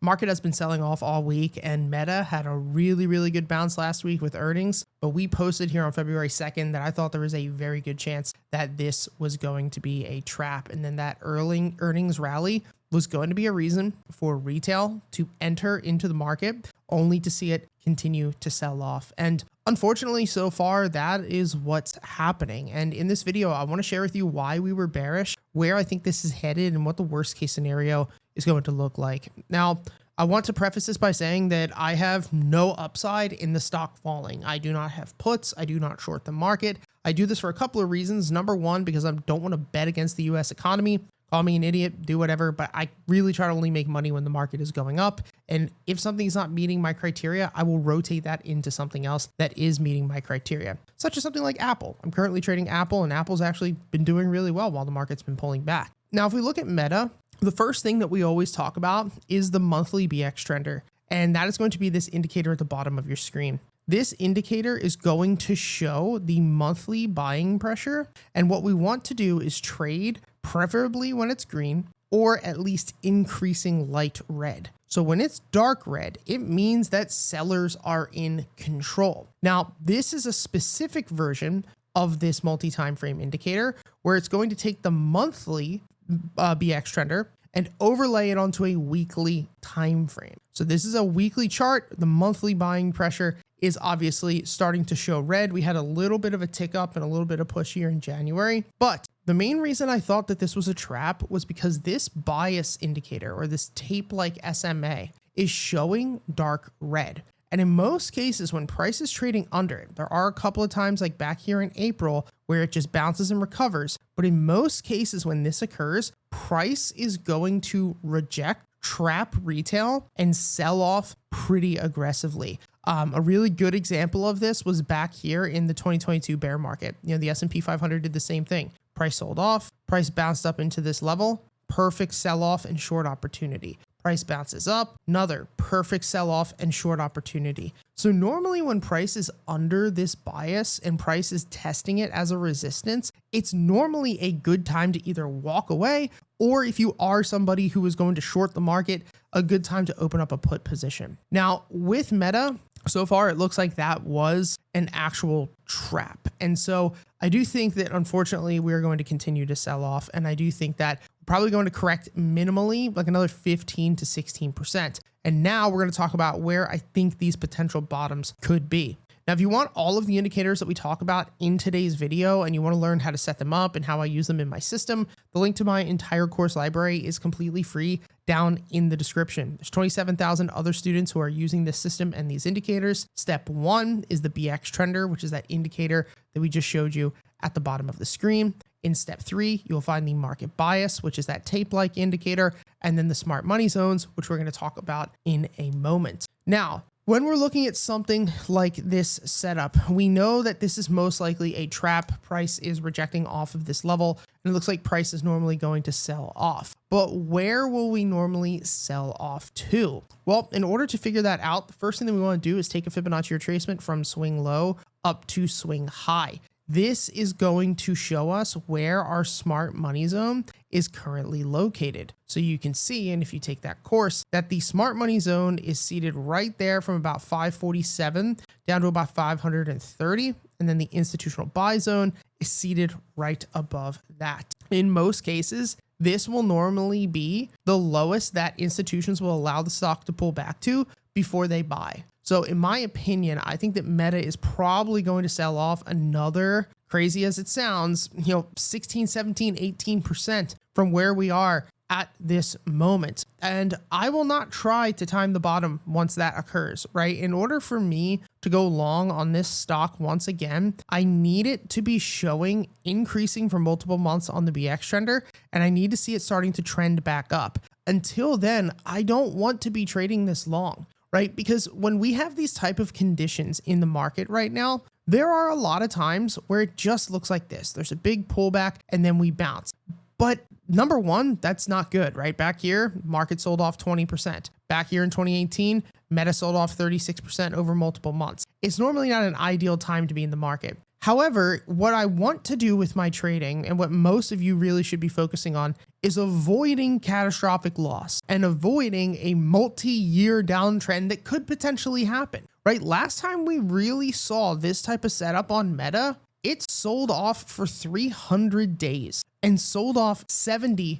Market has been selling off all week, and Meta had a really good bounce last week with earnings. But we posted here on February 2nd that I thought there was a very good chance that this was going to be a trap. And then that earnings rally was going to be a reason for retail to enter into the market, only to see it continue to sell off. And unfortunately, so far, that is what's happening. And in this video, I want to share with you why we were bearish, where I think this is headed, and what the worst case scenario is going to look like. Now, I want to preface this by saying that I have no upside in the stock falling. I do not have puts. I do not short the market. I do this for a couple of reasons. Number one, because I don't want to bet against the US economy. Call me an idiot, do whatever, but I really try to only make money when the market is going up. And if something's not meeting my criteria, I will rotate that into something else that is meeting my criteria, such as something like Apple. I'm currently trading Apple, and Apple's actually been doing really well while the market's been pulling back. Now, if we look at Meta, the first thing that we always talk about is the monthly BX trender, and that is going to be this indicator at the bottom of your screen. This indicator is going to show the monthly buying pressure, and what we want to do is trade preferably when it's green, or at least increasing light red. So when it's dark red, it means that sellers are in control. Now, this is a specific version of this multi-time frame indicator where it's going to take the monthly BX trender and overlay it onto a weekly time frame. So this is a weekly chart. The monthly buying pressure is obviously starting to show red. We had a little bit of a tick up and a little bit of push here in January, but the main reason I thought that this was a trap was because this bias indicator, or this tape-like SMA, is showing dark red. And in most cases, when price is trading under it, there are a couple of times like back here in April where it just bounces and recovers. But in most cases, when this occurs, price is going to reject, trap retail, and sell off pretty aggressively. A really good example of this was back here in the 2022 bear market. You know, the S&P 500 did the same thing. Price sold off, price bounced up into this level, perfect sell-off and short opportunity. Price bounces up, another perfect sell-off and short opportunity. So normally when price is under this bias and price is testing it as a resistance, it's normally a good time to either walk away, or if you are somebody who is going to short the market, a good time to open up a put position. Now with Meta, so far it looks like that was an actual trap. And so I do think that unfortunately we're going to continue to sell off, and I do think that we're probably going to correct minimally like another 15 to 16%. And now we're going to talk about where I think these potential bottoms could be. Now, if you want all of the indicators that we talk about in today's video and you want to learn how to set them up and how I use them in my system, the link to my entire course library is completely free down in the description. There's 27,000 other students who are using this system and these indicators. Step one is the BX trender, which is that indicator that we just showed you at the bottom of the screen. In step three, you'll find the market bias, which is that tape-like indicator, and then the smart money zones, which we're going to talk about in a moment. Now, when we're looking at something like this setup, we know that this is most likely a trap. Price is rejecting off of this level, and it looks like price is normally going to sell off. But where will we normally sell off to? Well, in order to figure that out, the first thing that we want to do is take a Fibonacci retracement from swing low up to swing high. This is going to show us where our smart money zone is currently located. So you can see, and if you take that course, that the smart money zone is seated right there from about 547 down to about 530. And then the institutional buy zone is seated right above that. In most cases, this will normally be the lowest that institutions will allow the stock to pull back to before they buy. So in my opinion, I think that Meta is probably going to sell off another, crazy as it sounds, 16, 17, 18% from where we are at this moment. And I will not try to time the bottom once that occurs, right? In order for me to go long on this stock once again, I need it to be showing increasing for multiple months on the BX trender, and I need to see it starting to trend back up. Until then, I don't want to be trading this long. Right? Because when we have these type of conditions in the market right now, there are a lot of times where it just looks like this. There's a big pullback and then we bounce. But number one, that's not good, right? Back here, market sold off 20%. Back here in 2018, Meta sold off 36% over multiple months. It's normally not an ideal time to be in the market. However, what I want to do with my trading, and what most of you really should be focusing on, is avoiding catastrophic loss and avoiding a multi-year downtrend that could potentially happen, right? Last time we really saw this type of setup on Meta, it sold off for 300 days and sold off 70%.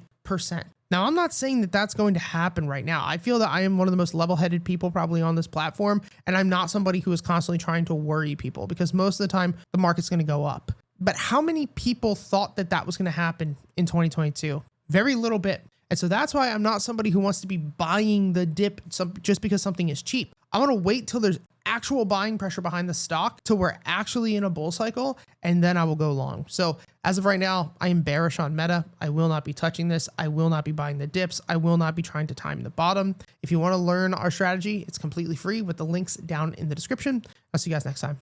Now, I'm not saying that that's going to happen right now. I feel that I am one of the most level-headed people probably on this platform, and I'm not somebody who is constantly trying to worry people because most of the time the market's going to go up. But how many people thought that that was going to happen in 2022? Very little bit. And so that's why I'm not somebody who wants to be buying the dip just because something is cheap. I want to wait till there's actual buying pressure behind the stock till we're actually in a bull cycle, and then I will go long. So as of right now, I am bearish on Meta. I will not be touching this. I will not be buying the dips. I will not be trying to time the bottom. If you want to learn our strategy, it's completely free with the links down in the description. I'll see you guys next time.